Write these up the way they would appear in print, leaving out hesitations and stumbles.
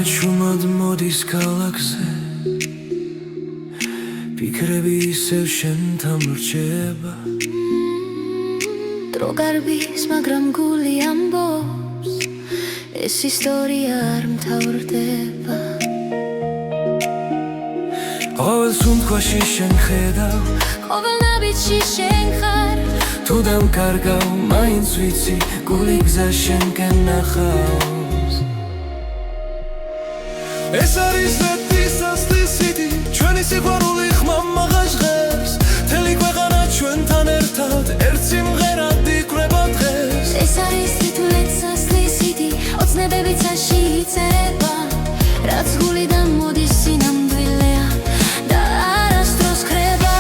ჩუმად მოდის ქალაქზე ფიქრები ისევ შენთან ვრჩება დრო გარბის მაგრამ გული ამბობს ეს ისტორია არ მთავრდება ყოველ სუნთქვაში შენ ხედავ ყოველ ნაბიჯში შენ ხარ თუ დამკარგავ მაინც ვიცი გული გზა შენკენ ნახავს ეს არის ზეთის ასლისიდი ჩვენი სიყვარული ხმამაღა ჟღერს მთელი ქვეყანა ჩვენთან ერთად ერთ სიმღერად იკვრება დღეს ეს არის თითულეთ სასლისიდი ოცნებები ცაში იწერება რაც გულიდან მოდის სინამდვილეა და არასდროს ხრება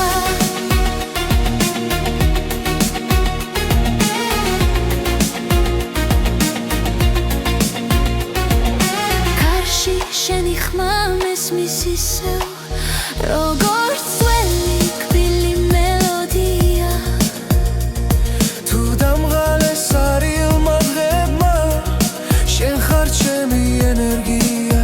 კარში შენი ხმა მესმის ისევ როგორც ძველი კბილი მელოდია თუ დამღალეს არილმა დღებმა შენ ხარ ჩემი ენერგია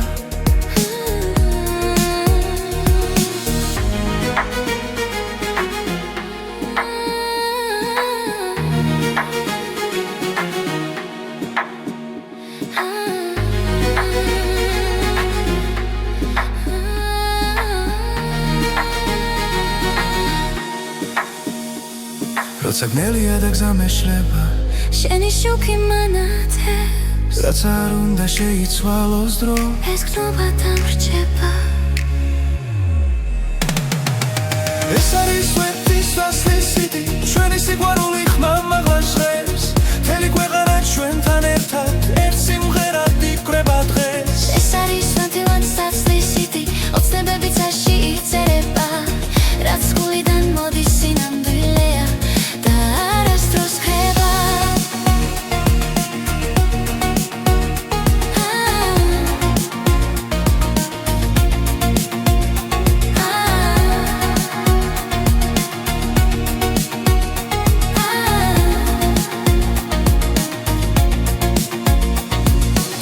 როცა გნელია და გზა მეშლება შენი შუქი მანათებს რაც არ უნდა შეიცვალოს დრო ეს გნობა დამრჩება ეს არის ზეთის ასლისიდი ჩვენი სიყვარული ხმამაღლა ჟღერს მთელი ქვეყანა ჩვენთან ერთად ერთ სიმღერად იკვრება დღეს ეს არის თვითონ სასლისიდი ოცნებები ცაში იწერება რაც გულიდან მოდის სინამდვილეა და არასდროს ხრება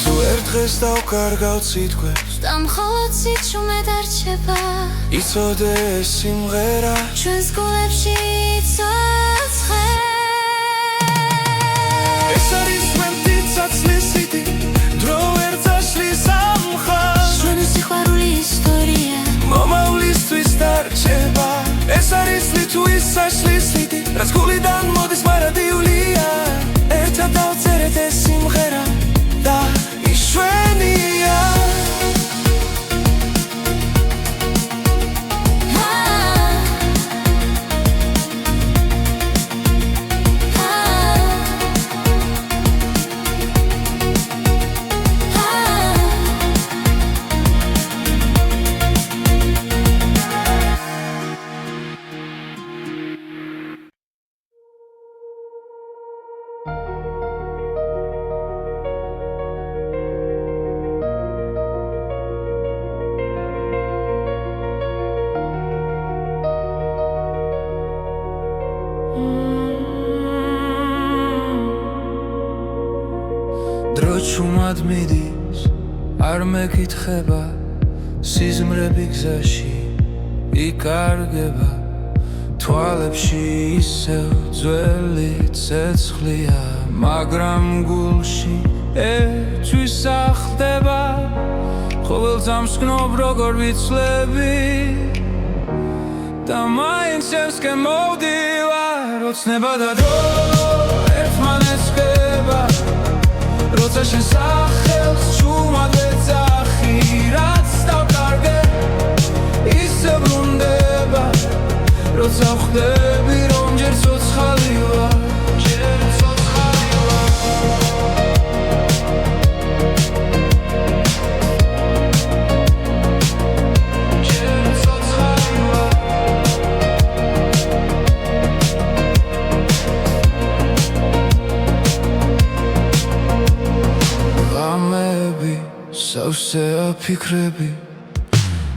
თუ ერთ დღეს დავკარგავ სიტყვებს და მხოლოდ სიჩუმე დარჩება იცოდე ეს სიმღერა ჩვენს გულებში იცოცხლებს ეს არის ჩვენი სასლისიდი დრო ვერ წაშლის ამ მხარს ჩვენი სიყვარული ისტორია მომავლისთვის დარჩება ეს არის ლიტვის საშლისიდი რაც გულიდან მოდის მარადიულია ერთად დავწერეთ ეს სიმღერა და იშვენია დრო ჩუმად მიდის არ მეკითხება სიზმრები გზაში იკარგება თვალებში ისევ ძველი ცეცხლია მაგრამ გულში ერთვის ახდება ყოველ წამს გნობ როგორ ვიცლები და მაინც შენსკენ მოვდივარ ოცნება და დრო ერთმანეთს ხდება როცა შენ სახელს ჩუმად ვეძახი რაც დავკარგე ისე ბრუნდება როცა ვხვდები რომ ჯერ ცოცხალი ვარ ჯერ ცოცხალი ვარ ჯერ ცოცხალი ვარ სავსეა ფიქრები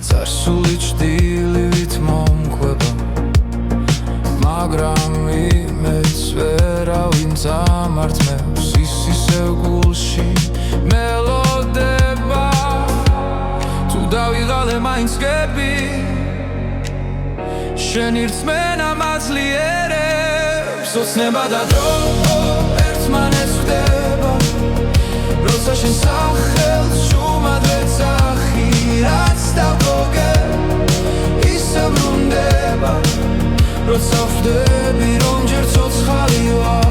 წარსული ჭდილივით მომკვება მაგრამ იმედს ვერავინ წამართმევს ის ისევ გულში მელოდება ვიღალე მაინც გები შენი რწმენა მაძლიერებს ოცნება და დრო ერთმანეთს ხვდება როცა შენ სახელს შუმად ვეძახი რაც დავგოგე ისე ბრუნდება როცა ხვდები რომ ჯერ ცოცხალი ვარ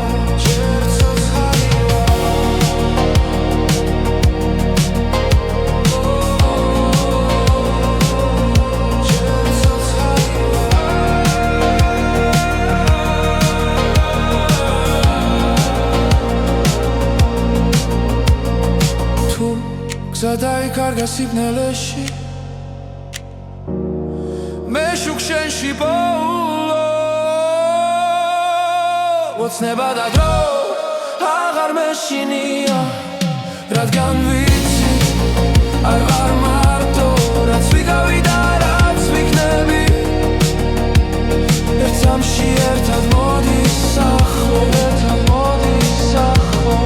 გადაიკარგა სიბნელეში მე შუქ შენში ბოლო ოცნება და დრო აღარ მეშინია რადგან ვიცი არ ვარ მარტო რაც ვიგავი და რაც ვიქნები ერთ სამში ერთად მოდის სახლო ერთად მოდის სახლო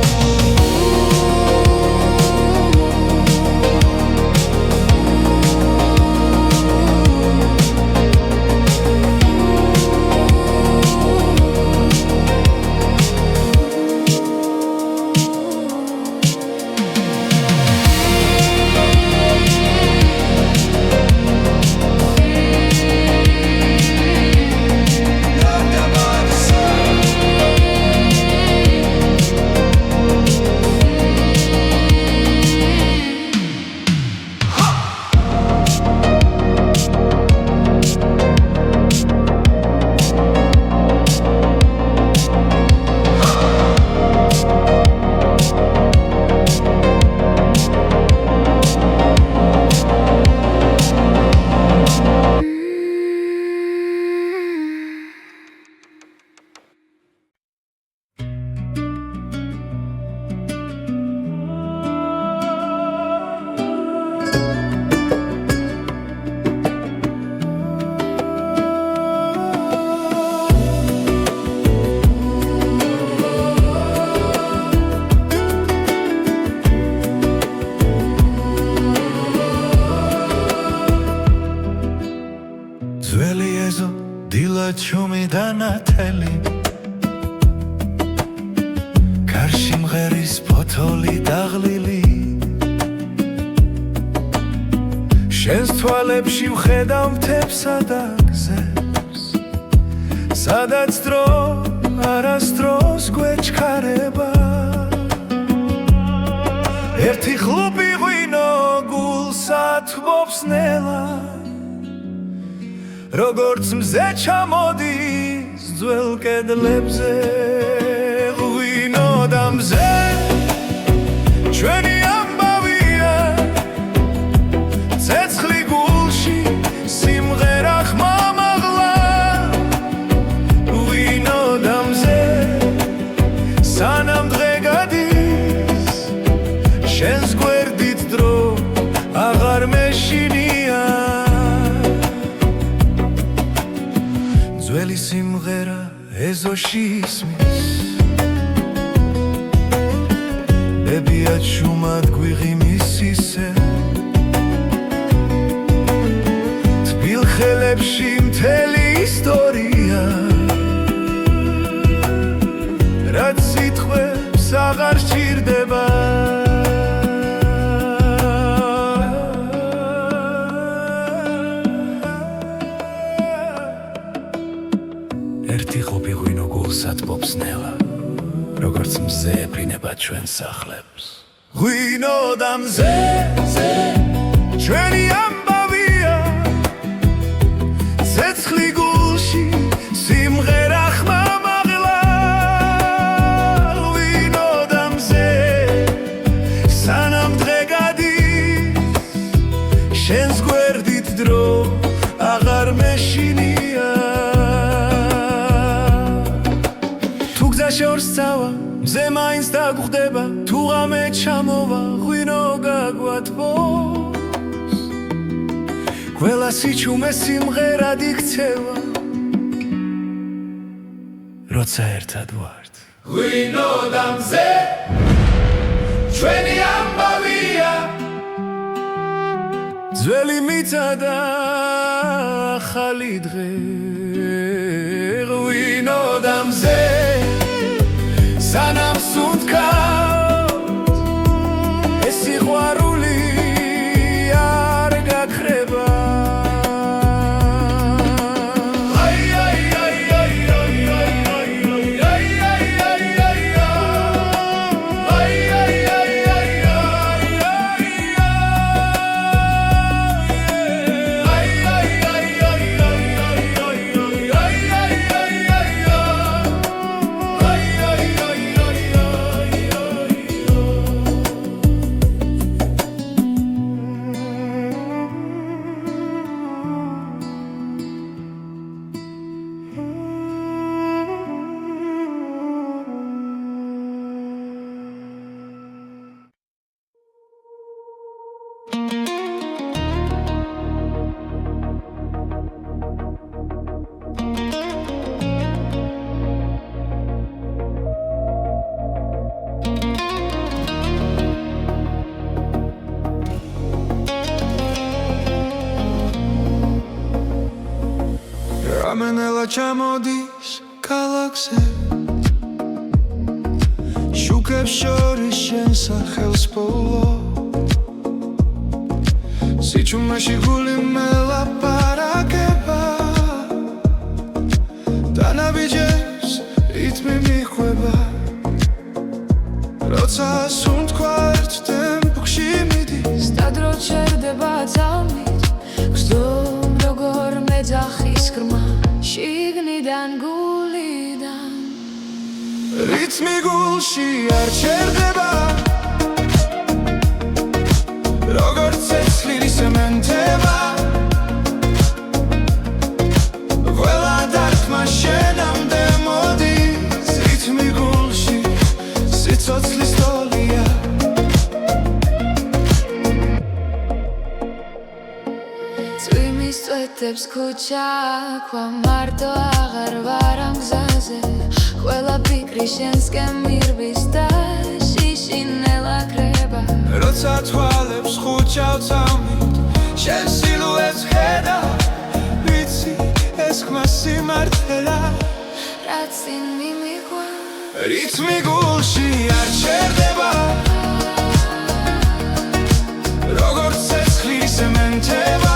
ჩუმი და ნათელი გარში მღერის ფოთოლი დაღლილი შენს თვალებში ვხედავ მთებსა და გზებს სადაც დრო არასდროს გვეჩქარება ერთი ხლუპი ღვინო გულსა თბობს ნელა როგორც მზე ჩამოდის ძველ კედლებზე ღვინო და მზე ჩვენი ამბავია ცეცხლი გულში სიმღერა ხმამაღლა ღვინო და მზე სანამ დღე გადის შენს გვერდით დრო აღარ მეშინია ძველი სიმღერა ეზოში ისმის ბებია ჩუმად გვიღიმის ისე თბილ ხელებში მთელი ისტორია რაც სიტყვებს აღარ სჭირდება ერთი ხლუპი ღვინო გულსა თბობს ნელა როგორც მზე ეფრინება ჩვენ სახლებს ღვინო და მზე ჩვენი ამბავია ცეცხლი გულში სიმღერა ხმამაღლა ღვინო და მზე სანამ დღე გადის შენს გვერდით დრო აღარ მეშინია შორს წავა მზე მაინც დაგხვდება თუ ღამე ჩამოვა ღვინო გაგვათბობს ყველა სიჩუმე სიმღერად იქცევა როცა ერთად ვართ ღვინო და მზე ჩვენი ამბავია ძველი მიწა და ახალი დღე ღვინოდა მზე სანამ სუნთქავთ ეს სიყვარული არ გაქრება რამენელა ჩამოდის ქალაქზე შუქებს შორის შენ სახელს პოულო სიჩუმეში გული მელაპარაკება დანაბიჯებს რითმი მიხვება როცა სუნთქვა ერთ ტემპში მიდის სტადრო ჩერდება ძალმით გზდომ როგორ მეძახის ხრმა შიგნიდან გულიდან რითმი გულში არ ჩერდება როგორც ცეცხლი სემენტება ყველა დარტყმა შენამდე მოდის რითმი გულში სიცოცხლის ტოლია წვიმის წვეთებს ქუჩა ქვა მარტო აღარ ვარ ამ გზაზე ყველა ფიქრი შენსკენ მირბის და შიშინელა კრება როცა თვალებს ხუჩავ წამით შენ სილუეტს ხედა ვიცი ეს ხმა სიმართლეა რაც წინ მიმიღვა რითმი გულში არ ჩერდება როგორც ცეცხლი სემენტება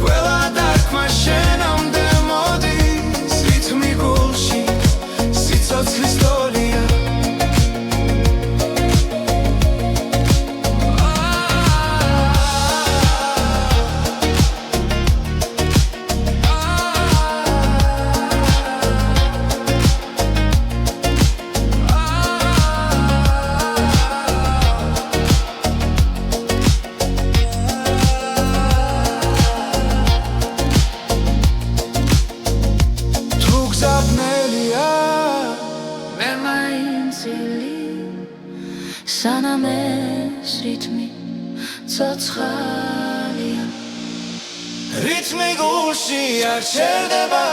ყველა დარტყმა შენამდე მოდის რითმი გულში სიცოცხლის ტოლია სანამ ეს რითმი ცოცხალია რითმი გულში არ ჩერდება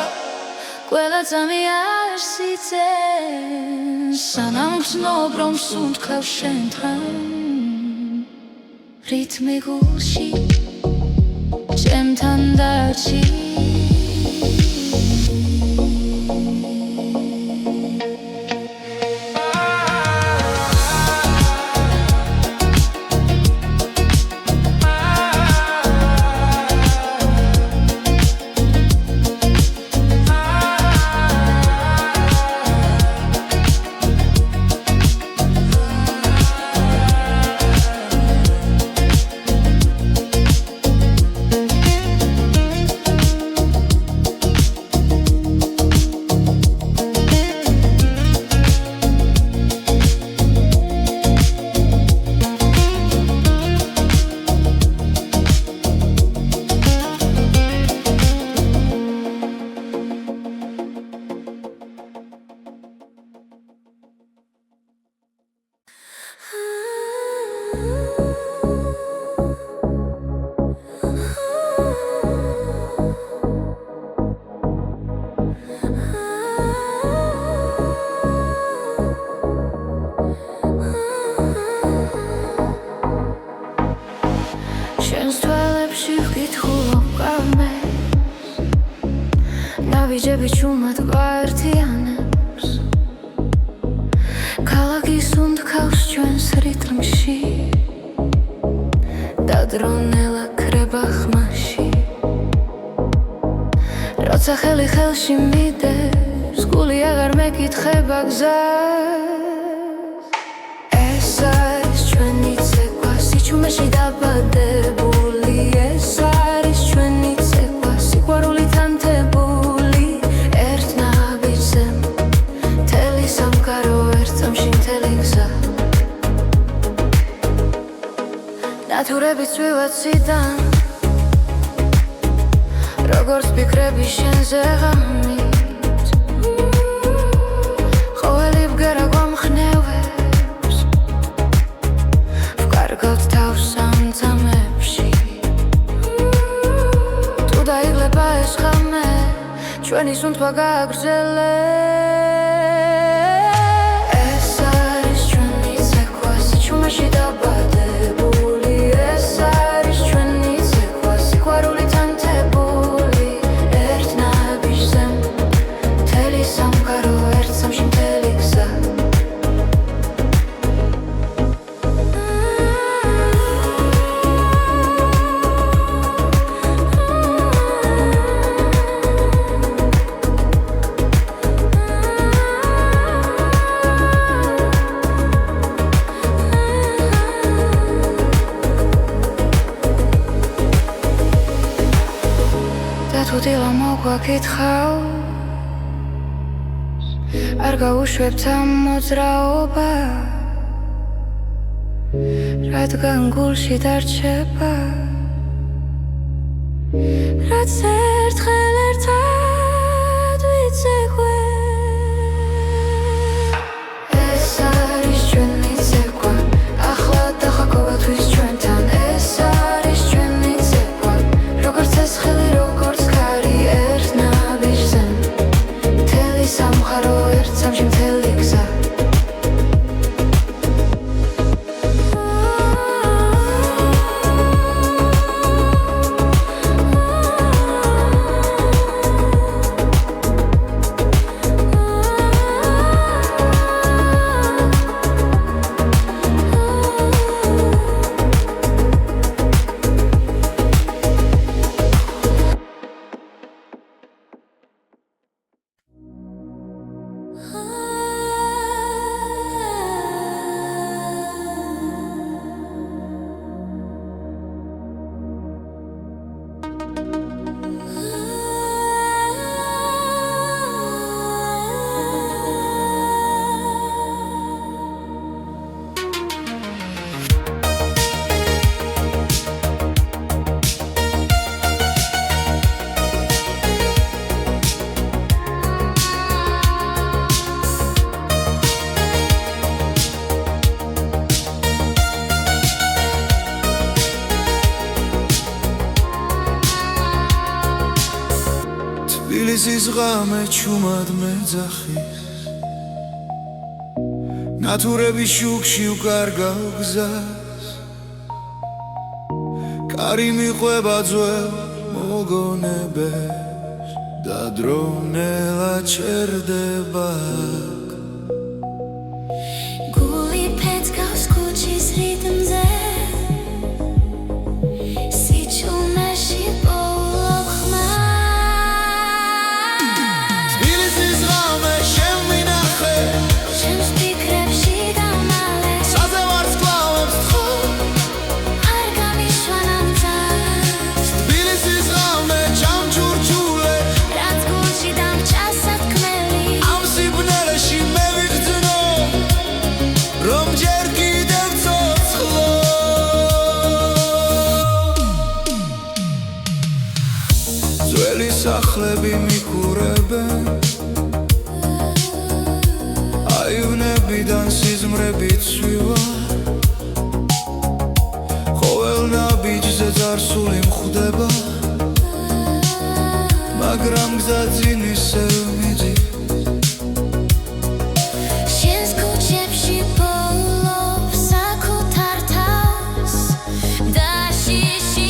ყველა წამი არ სიცენ სანამ გრძნობ რომ სუნთქავ შენთან რითმი გულში ჩემთან დარჩი შენს თვალებში ვკითხულობ კამეს ნავიჯები ჩუმად გვაერთიანებს ქალაქის უნდქავს ჩვენს რიტმში დადრონელა ქრება ხმაში როცა ხელი ხელში მიდევს გული აღარ მეკითხება გზას ეს არის ჩვენი ცეკვა სიჩუმეში დაბადებული ეს არის ჩვენი ცეკვა სიყვარულით ანთებული ერთ ნაბიჯზე მთელი სამყარო ერთ წამში მთელი გზა ნათურები წვივა ციდან როგორც ფიქრები შენზე ღამით ყოველი ბგერა გვამხნევებს ვკარგავთ თავს სამძამებში თუ დაიღლება ეს ღამე ჩვენი სუნთქვა გააგრძელებს ეს არის ჩვენი ცეკვა სიჩუმეში დაბადებული ეს არის ჩვენი ცეკვა სიყვარულით ანთებული ერთ ნაბიჯზე მთელი სამყარო ერთ წამში მთელი გზა და თუ დილა მოგვაკითხავს არ გაუშვებთ ამ მოძრაობას რადგან გულში დარჩება რაც ერთხელ ერთად ვიცეკვე ეს არის ჩვენი ცეკვა ახლა და ყოველთვის ჩვენთან ეს არის ჩვენი ცეკვა როგორც ეს ხელი როგორც ქარი ერთ ნაბიჯზე მთელი სამყარო ერთ წამში მთელი გზა თბილისის ღამე ჩუმად მეძახის ნათურების შუქში ვკარგავ გზას კარი მიყვება ძველ მოგონებებს და დრონელა ჩერდება გული ფეთქავს ქუჩის რიტმზე სიჩუმეში პოულობ ხმას თბილისის ღამე შენ მინახე შენს ფიქრებში დამალე საძე ვარსკვლავებს თხო არ გამიშვან ამძაც თბილისის ღამე ჩამჩურჩულე რაც გულში დამჭა სათქმელი ამ სიბნელეში მე ვიგრძნო რომ ჯერ კიდევ ცოცხლო ძველი სახლები მიყურებენ აივნებიდან სიზმრები ცვივა ყოველ ნაბიჯზე წარსული მხვდება მაგრამ გზა წინ ისევ მიდის შენს ქუჩებში პოულობ საკუთარ თავს და შიში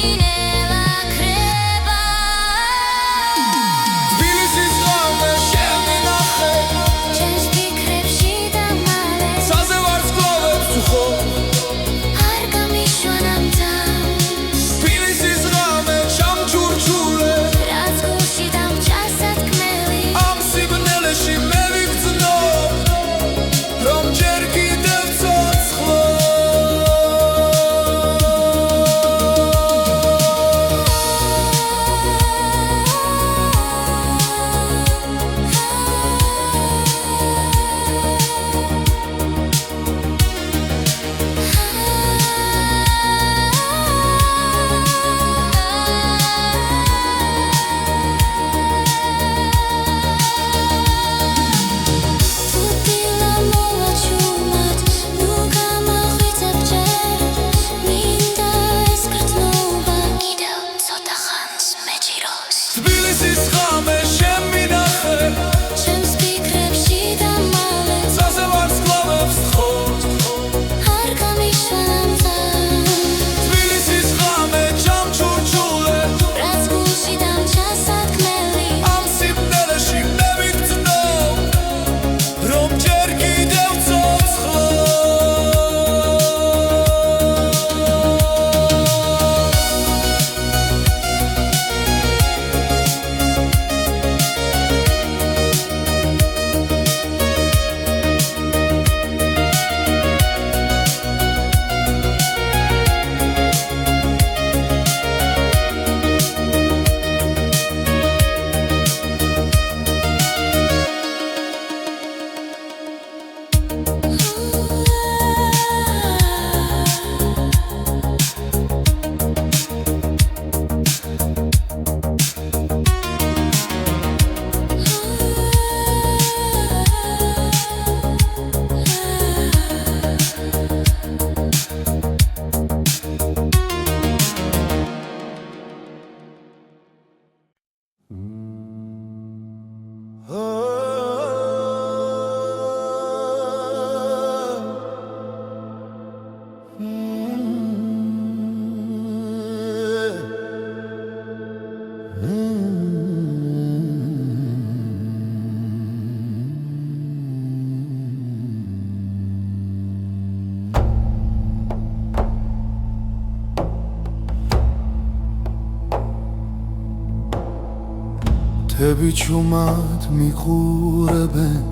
მთები ჩუმად მიყურებენ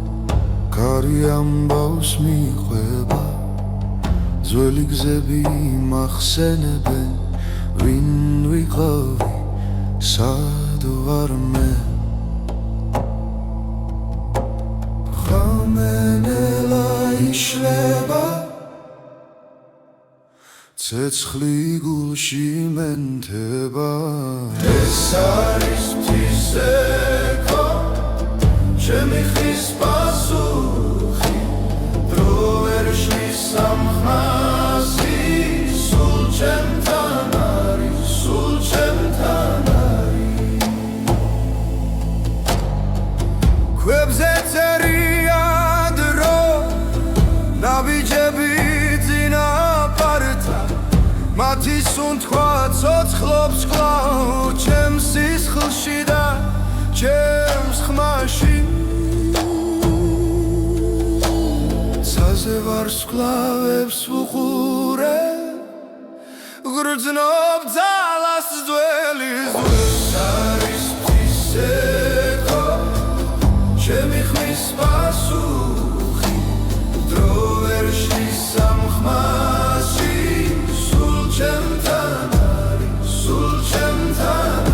კარი ამბავს მიყვება ძველი გზები მახსენებენ ვინ ვიყავი სად ვარ მე ხამენელა იშლება ცეცხლი გულში მენთება ეს არის თისეკო ჩემი ხის პასუხი დრო ვერ შლის სამხმასი სულ ჩემთან არის სულ ჩემთან არის ქვებზე წერია დრო ნაბიჯები მათი სუნთქვა ცოცხლობს კვლავ ჩემს სისხლში და ჩემს ხმაში ცაზე ვარსკვლავებს ვუყურე გრძნობ ძალას ძველი ზღვის არის თისეკო ჩემი ხმის პასუხი დრო ვერ შლის სამხმასი ჩემთან არის სულ ჩემთან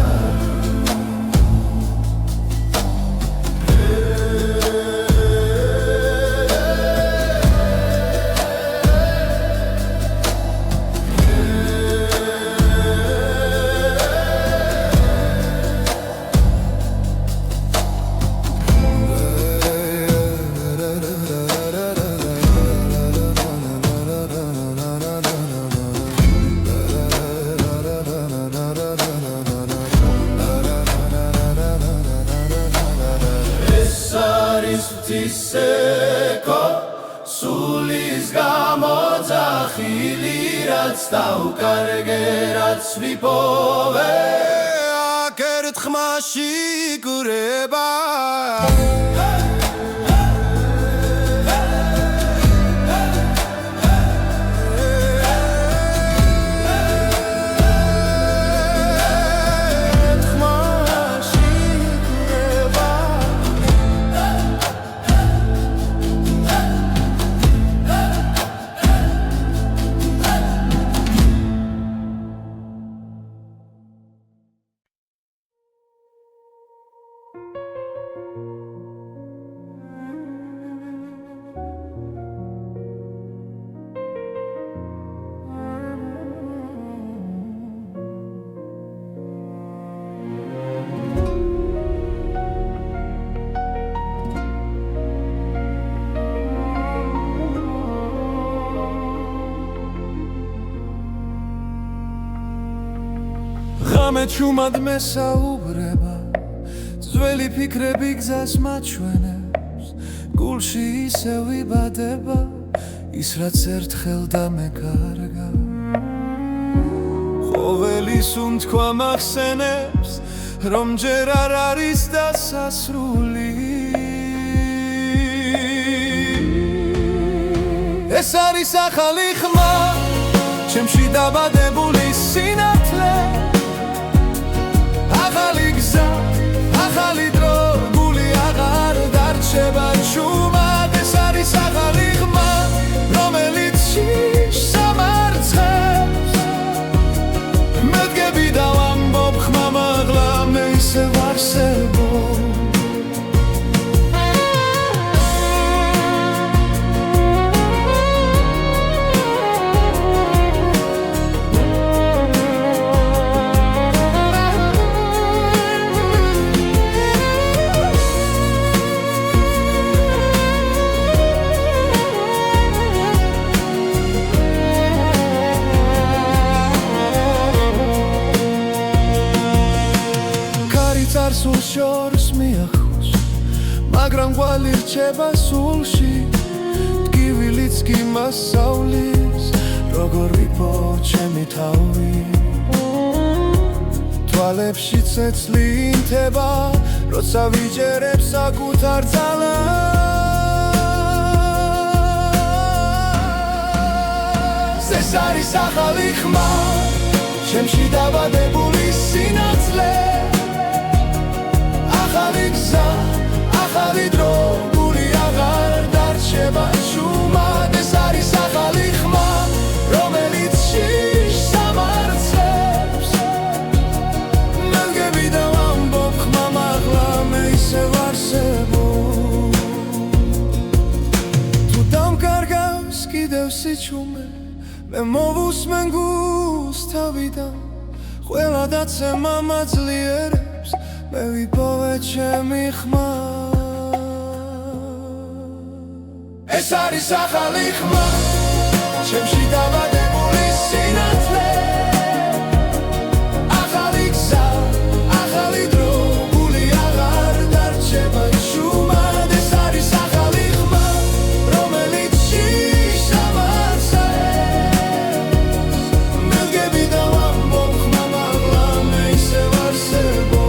თისეკო სულის გამოძახილი რაც დავკარგე რაც ვიპოვე აქ ერთ ხმაში გურება ღამე ჩუმად მესაუბრება ძველი ფიქრები გზას მაჩვენებს გულში ისევ იბადება ის რაც ერთხელ დამეკარგა ყოველი სუნთქვა მახსენებს რომ ჯერ არ არის დასასრული ეს არის ახალი ხმა ჩემში დაბადებული სინათლე ახალი გზა, ახალი დრო, გული აღარ დარჩება ჩუმად ეს არის ახალი ხმა, რომელიც სამარცხებს მედგები და ვამბობ ხმა მაღლა მე ისევ არსებობ სულ შორს მიახოს მაგრამ ყვალი რჩება სულში ტკივილიც კი მასავლის როგორ ვიპო ჩემი თავი თვალებში ცეცხლი ინთება როცა ვიჯერებ საკუთარ ძალას ეს არის ახალი ხმა ჩემში დაბადებული სინათლე ახალი მე მოვუსმენ გულს თავიდან ყველა დაცემა მაძლიერებს მე ვიპოვე ჩემი ხმა ეს არის ახალი ხმა ჩემში დაბადებული სინათლე ახალი გზა ახალი დრო გული აღარ დარჩება შუმად ეს არის ახალი ხმა რომელიც შიშავას მე ვგები და ვამბობ ხმა მაღლა მე ისევ არსებობ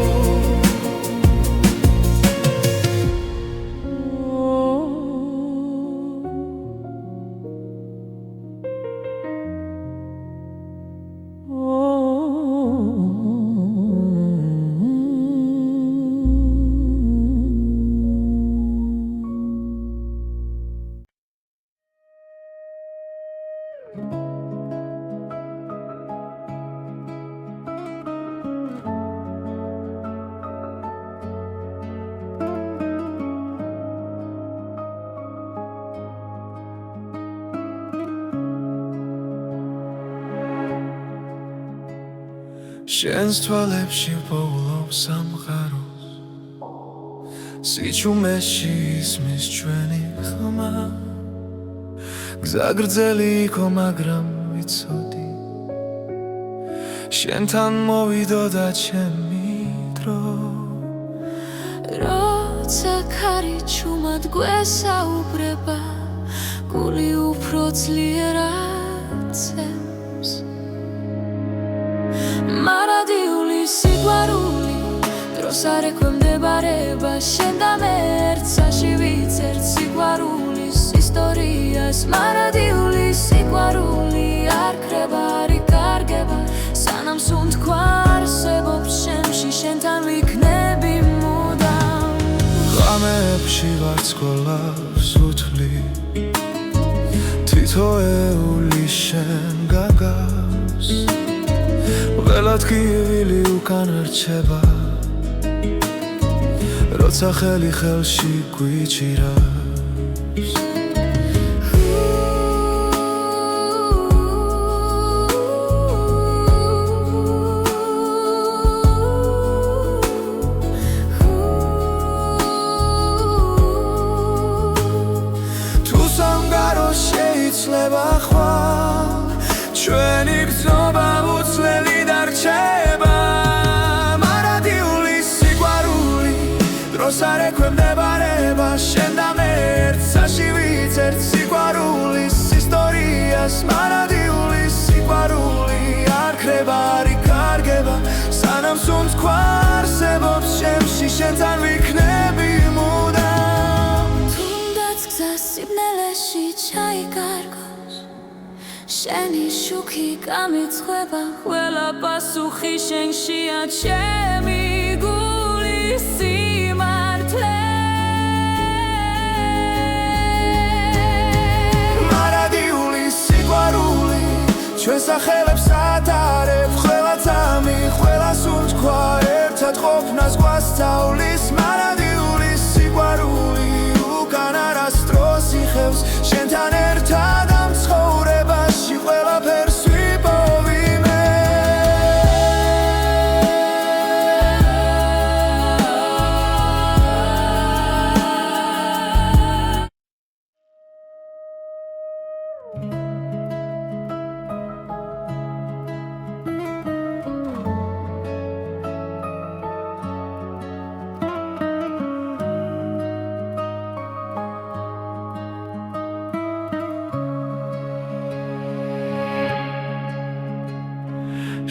შენს თვალებში პოულობს სამყაროს სიჩუმეში ისმის ჩვენი ხმა გზა გრძელი იყო მაგრამ ვიცოდი შენთან მოვიდოდა ჩემი დრო როცა ქარი ჩუმად გვესაუბრება გული უფრო ძლიერად ცემს მარადიული სიყვარული დროს არ ექვემდებარება შენ და მე ერთსაში ვიცერთ სიყვარულის ისტორიას მარადიული სიყვარული არ ქრება არ იკარგება სანამ სუნთქვა არსებობს შემში შენთან ვიქნები მუდამ ღამეებში ვარცხოლავს უთვლი თითოეული შენ გაგავს ველად გივილი უკან არჩება როცა ხელი ხელში გვიჭირავს თუ სამგარო შეიცლება ხვალ ჩვენი გზობა უცვლელი დარჩება მარადიული სიყვარული დროს არ ექვემდებარება შენ და მე ერთსაში ვიცერთ სიყვარულის ისტორიას მარადიული სიყვარული არ ქრება არ იკარგება სანამ სუნთქვა არსებობს შემში შენთან ვიქნები მუდამ თუნდაც გზა სიბნელეში ჩაიკარგოს შენი შუქი გამიცხება ყველა პასუხი შენშია ჩემი გულის სიმართლე მარადიული სიყვარული ჩვენ სახელებს ატარებ ყველა წამი ყველა სუნთქვა ერთად ყოფნას გვასწავლის მარადიული სიყვარული უკან არასდროს იხევს შენთან ერთად ამ ცხოვრებაში ყველაფერს ვიპოვი მე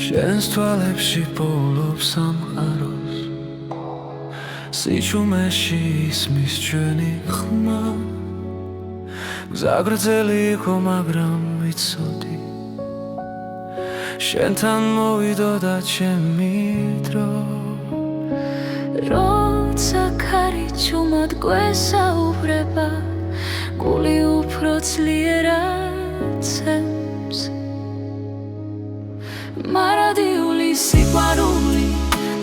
შენს თვალებში პოულობს სამყაროს სიჩუმეში ისმის ჩვენი ხმა გზა გრძელი იყო მაგრამ ვიცოდი შენთან მოვიდოდა ჩემი დრო როცა ქარი ჩუმად გვესაუბრება გული უფრო ძლიერად ცემს მარადიული სიყვარული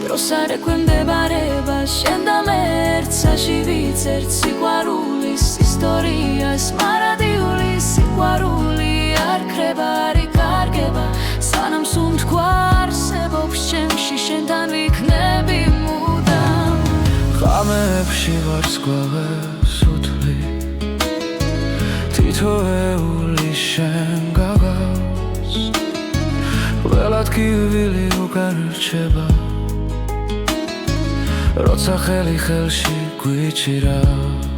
დროს არ ექვემდებარება შენ და მე ერთსაში ვიცერთ სიყვარულის ისტორიას მარადიული სიყვარული არ ქრება ქრება არი კარგება სანამ სუნთქვა არსებობს ჩემში შენთან ვიქნები მუდამ ღამეებში ვარსკვლავებს უთვლი თითოეული შენ გაგავს ყველა ტკივილი უკან რჩება როცა ხელი ხელში გვიჭირავს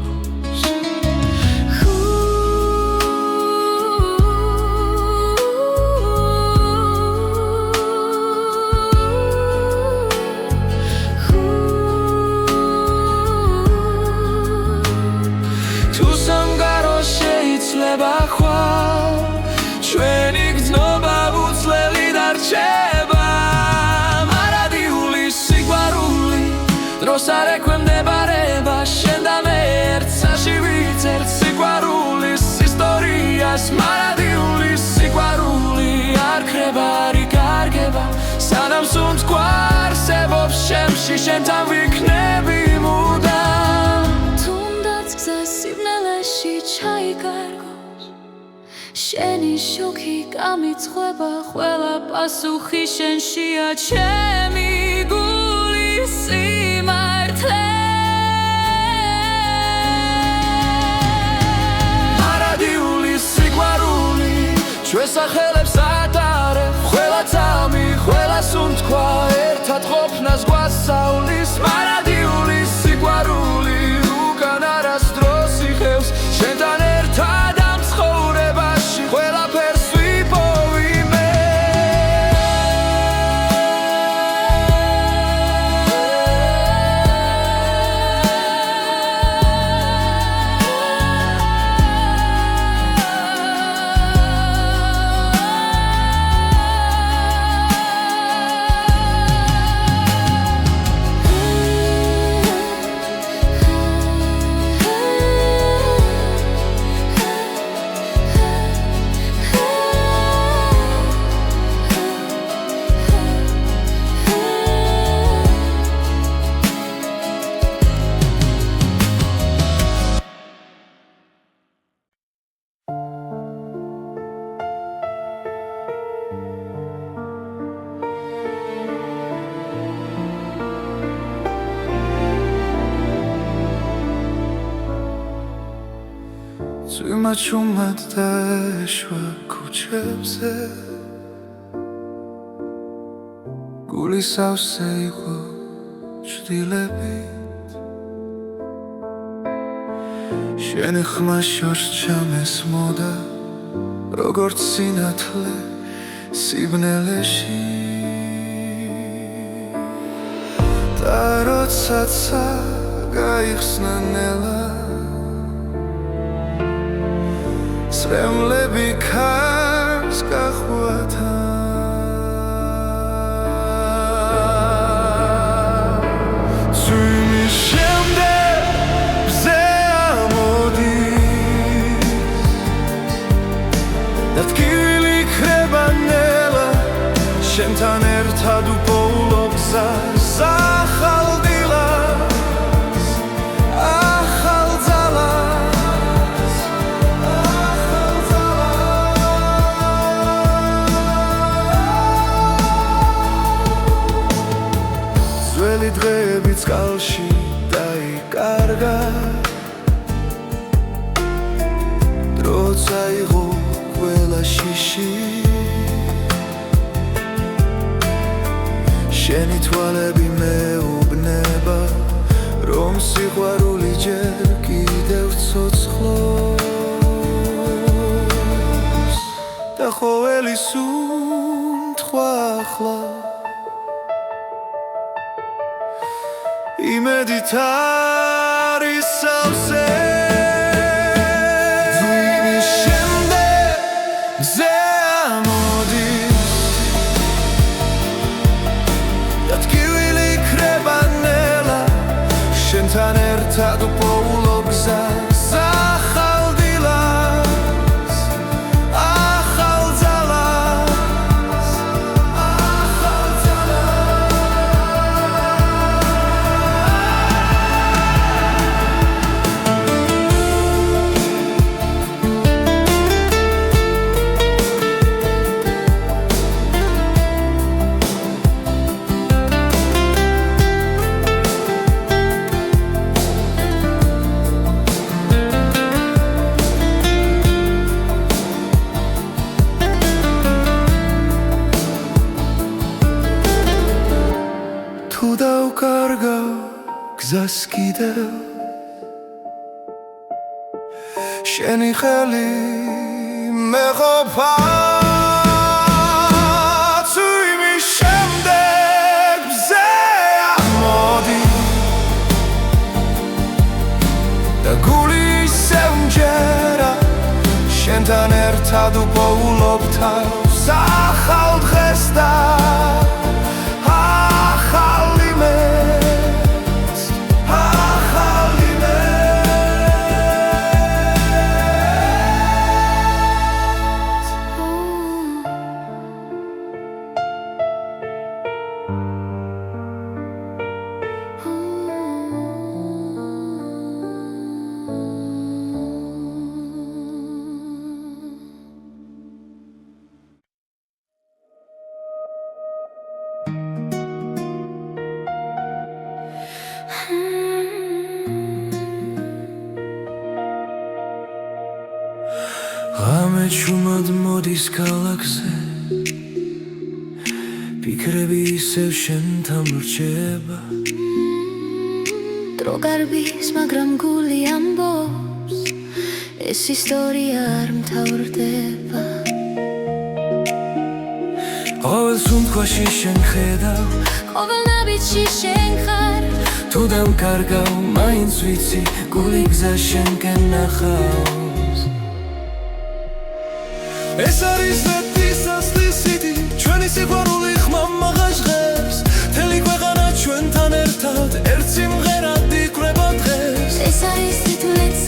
თუ სამგარო შეიძლება ხვალ ჩვენი გრძნობა უცვლელი დარჩება მარადიული სიყვარული დროს არ ექვემდებარება შენ და მე ერთსაში ვიწერთ სიყვარულის ისტორიას მარადიული სიყვარული არ ქრება არი კარგება სანამ სუნთქვა არსებობს ჩემში შენთან ვიქნები მუდამ თუნდაც გზა სიბნელეში ჩაიკარგოს შენი შუქი გამიწხვება ყველა პასუხი შენშია ჩემი გულის სიმართლე მარადიული სიყვარული ჩვენ სახელებს ატარებ ყველა წამი ყველა სუნთქვა ერთად ყოფნას გვასწავლის მარადიული სიყვარული უკან არასდროს იხევს შენთან ერთად ამ ცხოვრებაში ყველაფერს ვიპოვი მე Წვიმაჩუმად დაეშვა ქუჩებზე გული სავსე იყო ჭდილებით შენი ხმა შორს ჩამესმოდა როგორც სინათლე სიბნელეში და როდესაც გაიხსნა ნელა სრემლები ქარს გახვათა წვიმის შემდეგ მზე ამოდის და ტკივილი ქრება ნელა შენთან ერთად უპოულობ გზას ახალ დილას ახალ ძალას ძველი დღეები წყალში დაიკარგა დრო წაიღო ყველა შიში შენი თვალები მეუბნება რომ სიყვარული ჯერ კიდევ ცოცხლობს და ყოველი სუნთქვა ახლა იმედით არის სავსე ძვიმის შემდეგ მზე ამოდის და ტკივილი ქრება ნელა შენთან ერთად უპოულობ გზას ახალ დილას ახალ ძალას ახალ ძალას თუ დავკარგავ გზას კიდევ შენი ხელი მეყოფა თუ იმის შემდეგ მზე ამოდი და გული ისევ მჯერა შენთან ერთად უპოულობ თავს ახალ დღეს და ღამე ჩუმად მოდის ქალაქზე ფიქრები ისევ შენთან ვრჩება დრო გარბის, მაგრამ გული ამბობს ეს ისტორია არ მთავრდება ყოველ სუნთქვაში შენ ხედავ ყოველ ნაბიჯში შენ ხარ თუ დამკარგავ მაინც ვიცი გული გზა შენკენ ნახავს ეს არის მეტისასლის სიდი ჩვენი სიყვარული ხმამაღა ჟღერს მთელი ქვეყანა ჩვენთან ერთად ერთ სიმღერად იკვრება დღეს ეს არის თითქმის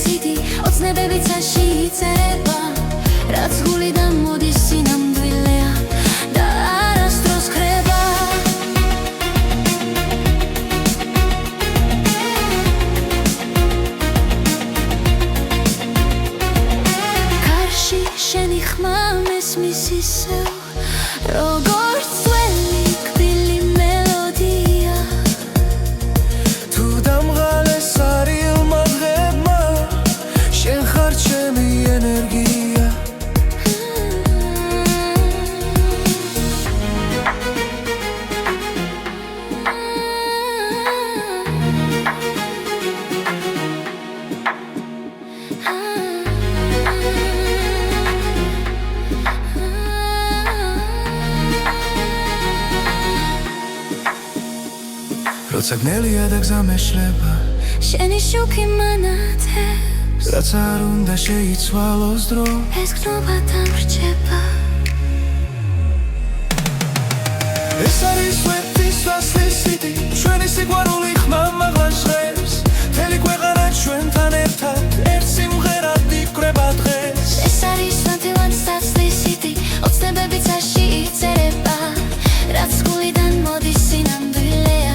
სიდი ოცნებები ცაში იწერება რაც გულიდან მოდის სინამდვილეა და არასდროს ხრება შენი ხმა მესმის ისევ როგორც ძველი კბილი მელოდია თუ დამღალეს არილმა დღებმა შენ ხარ ჩემი ენერგია როცა გნელია და გზა მეშლება შენი შუქი მანათებს რაც არ უნდა შეიცვალოს დრო ეს გნობა დამრჩება ეს არის მეტისასლის სიდი ჩვენი სიყვარული ხმამაღლა ჟღერს მთელი ქვეყანა ჩვენთან ერთად ერთ სიმღერად იკვრება დღეს ეს არის მეტისასლის სიდი ოცნებები ცაში იწერება რაც გულიდან მოდის სინამდვილეა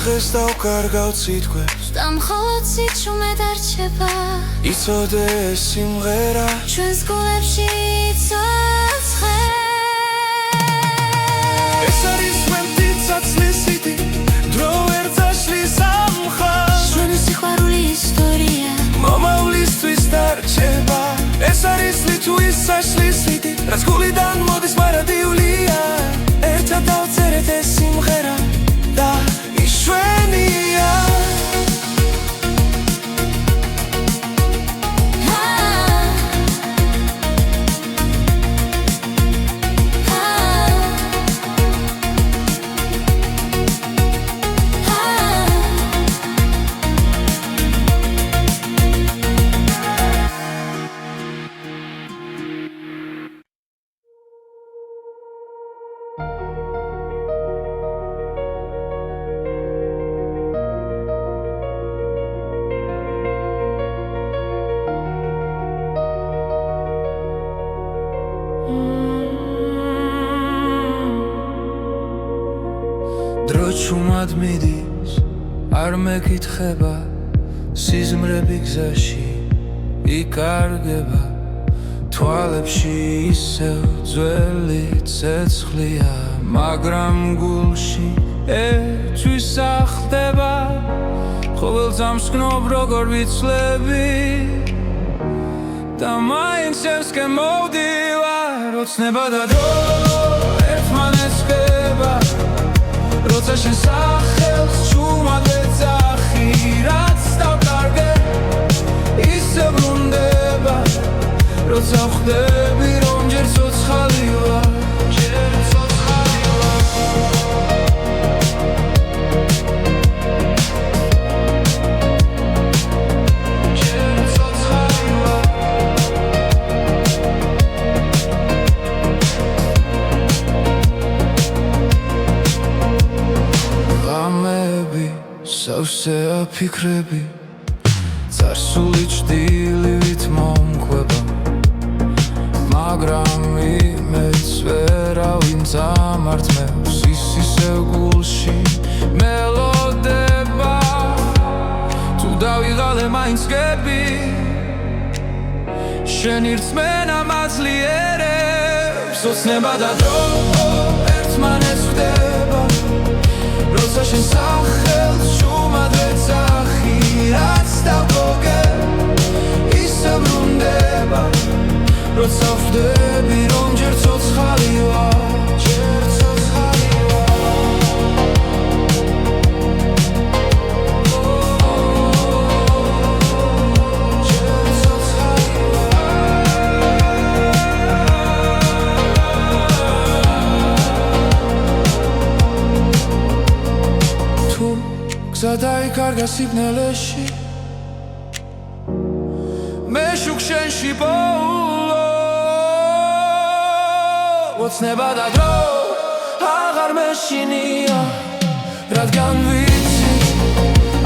დღეს დავკარგავ სიტყვებს და მხოლოდ სიჩუმე დარჩება იცოდე ეს სიმღერა ჩვენს გულებში იცოცხლებს ეს არის მეტისასლის სიდი დრო ვერ წაშლის ამ ხაზს ჩვენი სიყვარული ისტორია მომავლისთვის დარჩება ეს არის ლიტვის საშლის სიდი რაც გულიდან მოდის მარადიულია ერთად დავწერეთ ეს სიმღერა და იშვენია დრო ჩუმად მიდის არ მეკითხება სიზმრები გზაში იკარგება თვალებში ისევ ძველი ცეცხლია, მაგრამ გულში ერთვის ახდება. ყოველ წამს გნობ როგორ ვიცლები და მაინც შევსკენ მოვდივარ. ოცნება და დრო ერთმანეთს ხდება, როცა შენ სახელს ჩუმად ვეძახი, რაც დავკარგე ისე ბრუნდება. როცა ვხვდები რომ ჯერ ცოცხალი ვარ, ჯერ ცოცხალი ვარ. ჯერ ცოცხალი ვარ. ღამები სავსე აფიქრები, წარსული ჭდილივით მომკვება, მაგრამ იმედს ვერავინ წამართმევს. ის ისევ გულში მელოდება, თუ დავიღალე მაინც გები, შენი რწმენა მაძლიერებს. ოცნება და დრო ერთმანეთს ხდება, როცა შენ სახელს ჩუმად ვეძახი, რაც დავკარგე ისე ბრუნდება. როცა ვხვდები რომ ჯერ ცოცხალი ვარ, ჯერ ცოცხალი ვარ. ჯერ ცოცხალი ვარ. თუ გზა დაიკარგა სიბნელეში, მე შუქ შენში ოცნება და დრო აღარ მეშინია, რადგან ვიცი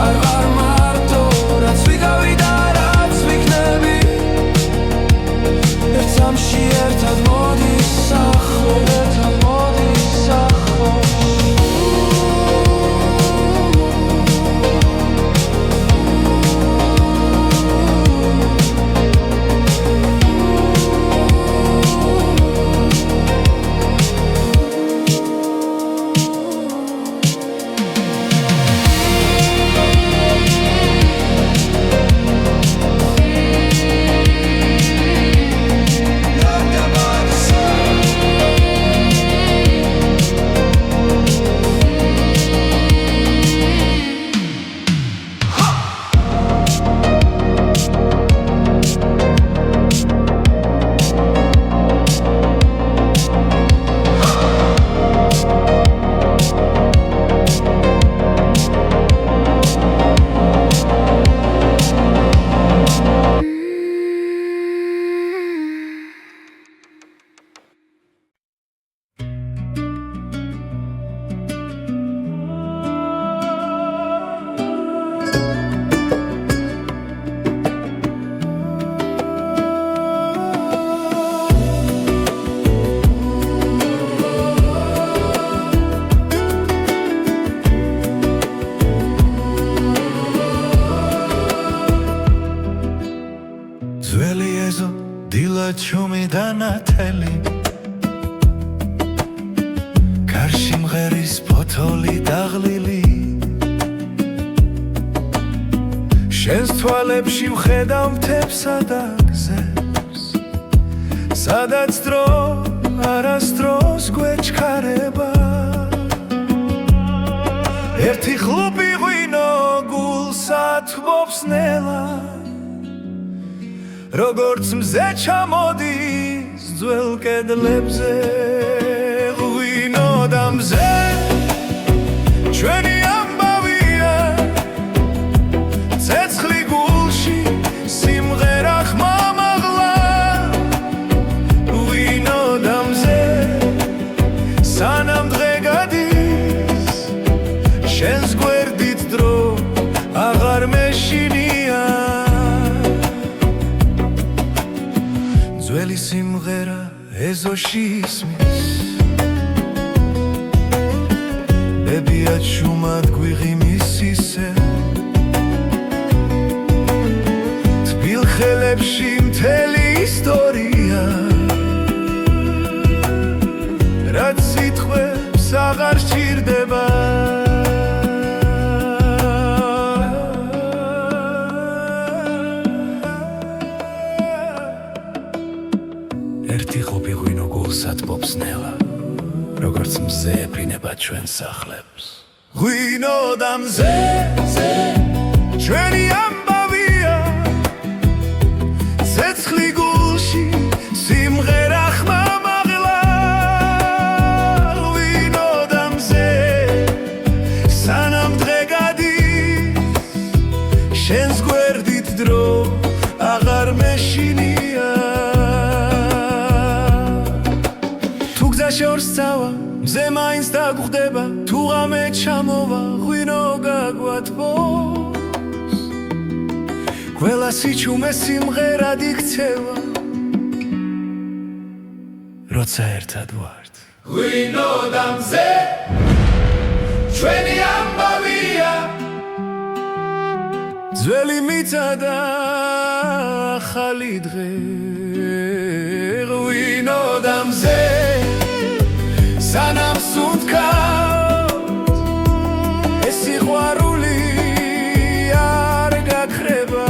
არ ვარ მარტო, რაც ვიგავი და რაც ვიქნები. ერთ წამში ერთად მოდის ახლო, ერთად მოდის ახლო. ჩუმი და ნათელი, გარში მღერის ფოთოლი დაღლილი, შენს თვალებში ვხედავ მთებსა და გზებს, სადაც დრო არასდროს გვეჩქარება. ერთი ხლუპი ღვინო გულს ათბობს ნელა, როგორც მზე ჩამოდის ძველ კედლებზე. ღვინო და მზე ჩვენი ამბავია, ცეცხლი გულში სიმღერა ხმამაღლა. ღვინო და მზე სანამ დღე გადის, შენს გვერდით დრო აღარ მეშინია. ძველი სიმღერა ეზოში ისმის, ბებია ჩუმად გვიღიმის ისე, თბილ ხელებში მთელი ისტორია. სიტყვებია რაც სიტყვებს აღარ სჭირდება ერთი ყოფი ღვინო გულსად პოპს ნელა როგორც მზე ეფრინება ჩვენ სახლებს ღვინო და მზე ჩვენი ამბავია ცეცხლი გულში სიმღერა ხმამაღლა ღვინო და მზე სანამ დღე გადის შენს გვერდით დრო აღარ მეშინია თუ გზაში ორ სწავა მზე მაინც დაგხვდება თუ ღამე ჩამოვა ღვინო გაგვათბობს ყველა სიჩუმე სიმღერად იქცევა როცა ერთად ვართ ღვინო და მზე ჩვენი ამბავია ძველი მიწა და ახალი დღე ღვინო და მზე სანამ სუნთქავთ ეს სიყვარული არ გაქრება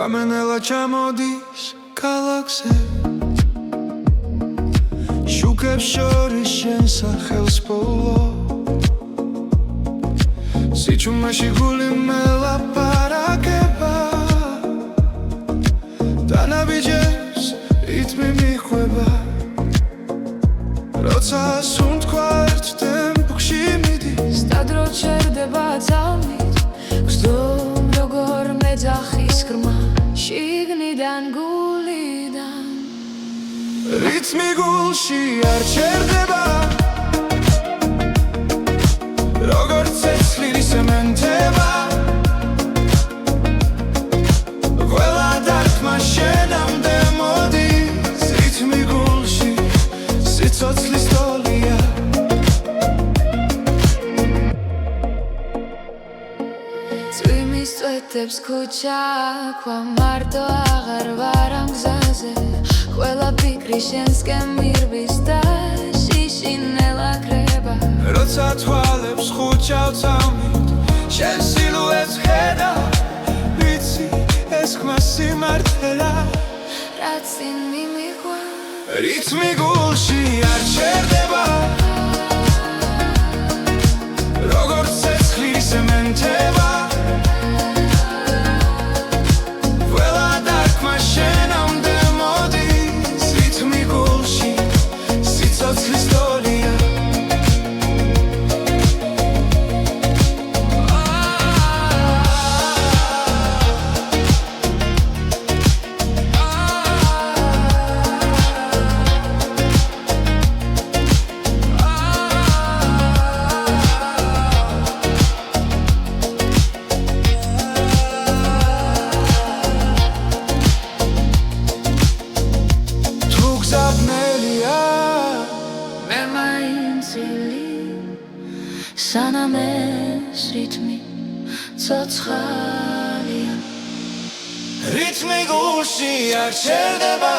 რამენელა ჩამოდის ქალაქზე შუქებს შორის შენ სახელს პოულო სიჩუმეში გული მელაპარაკება დანაბიჯებს რითმი მიხვება როცა სუნთქვა ერთ ტემპში მიდის სტადრო ჩერდება ძალმით გზდომ როგორ მეძახის ხრმა შიგნიდან გულიდან რითმი გულში არ ჩერდება როგორც ცეცხლი სემენტება ყველა დარტყმა შენამდე მოდის რითმი გულში სიცოცხლის ტოლია წვიმის წვეთებს ქუჩა ქვა მარტო აღარ ვარ ამ გზაზე ყველა ფიქრი შენსკენ მირბის და შიშინელა კრება როცა თვალებს ხუჩავ წამით შენ სილუეტს ხედა ვიცი ეს ხმა სიმართლეა რაც წინ მიმიღვა რითმი გულში არ ჩერდება როგორც ცეცხლი სემენტება ყველა დარტყმა შენამდე მოდის რითმი გულში სიცოცხლის ტოლია სანამ ეს რითმი ცოცხალია რითმი გულში არ ჩერდება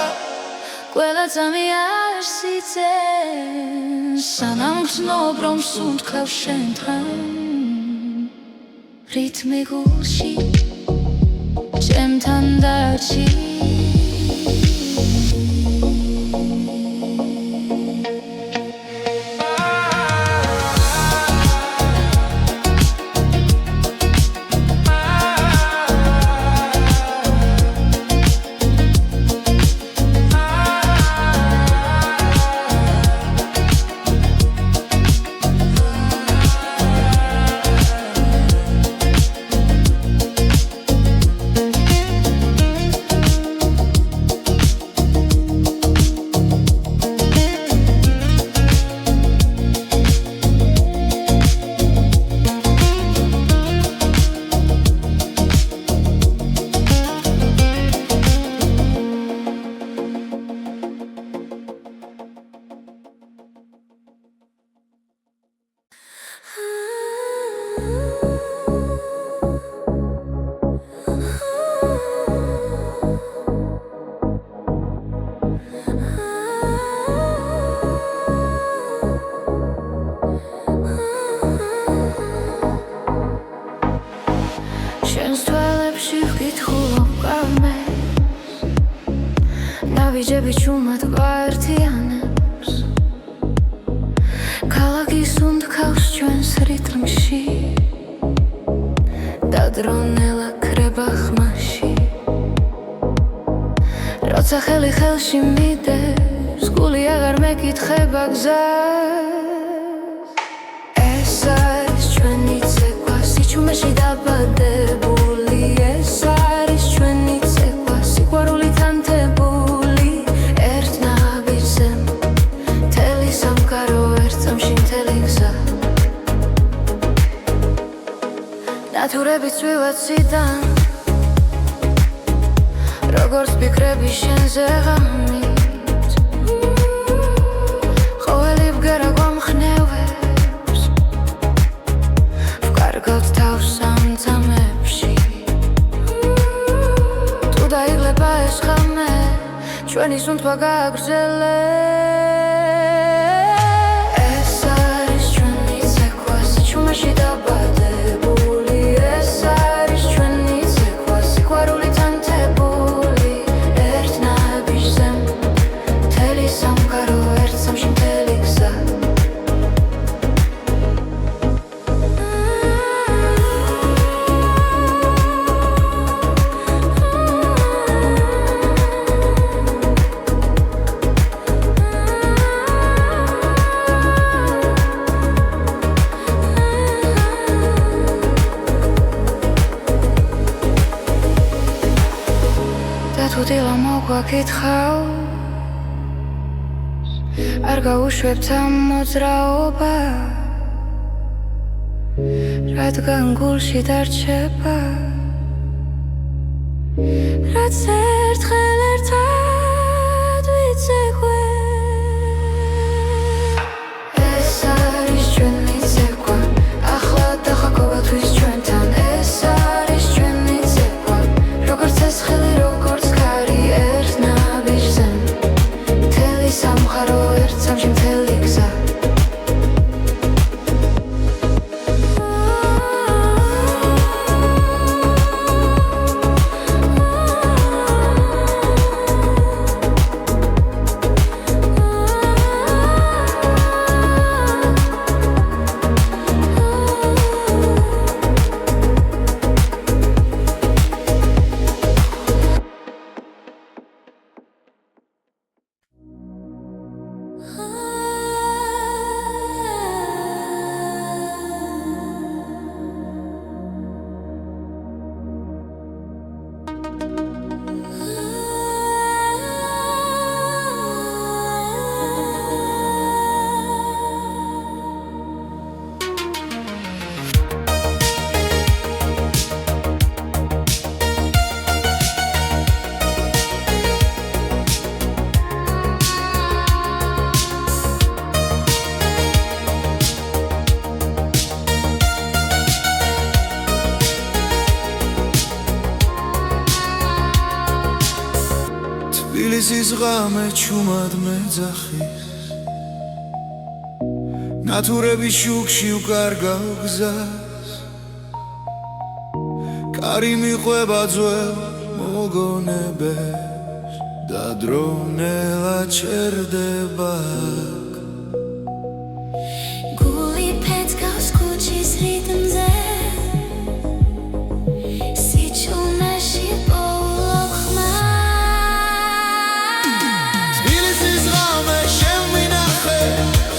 ყველა წამი არ სიცენ სანამ გრძნობ რომ სუნთქავ შენთან რითმი გულში ჩემთან დარჩი შენს თვალებში ვკითხულობ კამეს ნავიჯები ჩუმად გვაერთიანებს ქალაქის უნდქავს ჩვენს რიტმში დადრონელა ქრება ხმაში როცა ხელი ხელში მიდევს გული აღარ მეკითხება გზას ეს არის ჩვენი ცეკვა სიჩუმეში დაბადებული ეს არის ჩვენი ცეკვა სიყვარულით ანთებული ერთ ნაბიჯზე მთელი სამყარო ერთ წამში მთელი გზა ნათურები წვივა ციდან როგორც ფიქრები შენზე ღამით ყოველი ბგერა გვამხნევებს ვკარგავთ თავს სამძამებში თუ დაიღლება ეს ღამე ჩვენი სუნთქვა გააგრძელებს ეს არის ჩვენი ცეკვა სიჩუმეში დაბადებული ეს არის ჩვენი ცეკვა სიყვარულით ანთებული ერთ ნაბიჯზე მთელი სამყარო ერთ წამში მთელი გზა და თუ დილა მოგვაკითხავს არ გაუშვებთ ამ მოძრაობას რადგან გულში დარჩება რაც ერთხელ ერთად ვიცეკვე ეს არის ჩვენი ცეკვა ახლა დახა ყოველთვის ჩვენთან ეს არის ჩვენი ცეკვა როგორც ეს ხელი როგორც ქარი ერთ ნაბიჯზე მთელი სამყარო ერთ წამში მთელი გზა თბილისის ღამე ჩუმად მეძახის ნათურების შუქში ვკარგავ გზას კარი მიყვება ძველ მოგონებებს და დრონელა ჩერდება გული ფეთქავს ქუჩის რიტმზე სიჩუმეში პოულობ ხმას თბილისის ღამე შემვინახე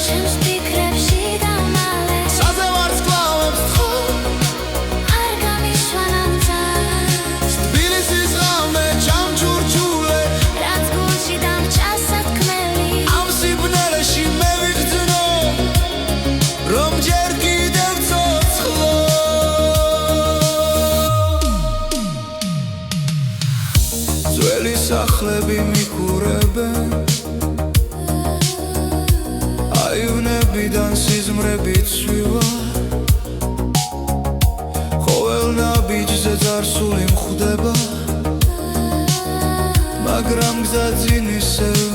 ჩემს ფიქრებში დამალე საზევარს კლავებს თხო არ გამიშვანამდე თბილისის ღამე ჩამჩურჩულე რაც გულში დამჭა სათქმელი ამ სიბნელეში მე ვიგრძნო რომ ჯერ კიდევ ცოცხლო ძველი სახლები მიყურებენ აივნებიდან სიზმრები ცვივა ყოველ ნაბიჯზე ძარსული მხვდება მაგრამ გზა ძინ ისევ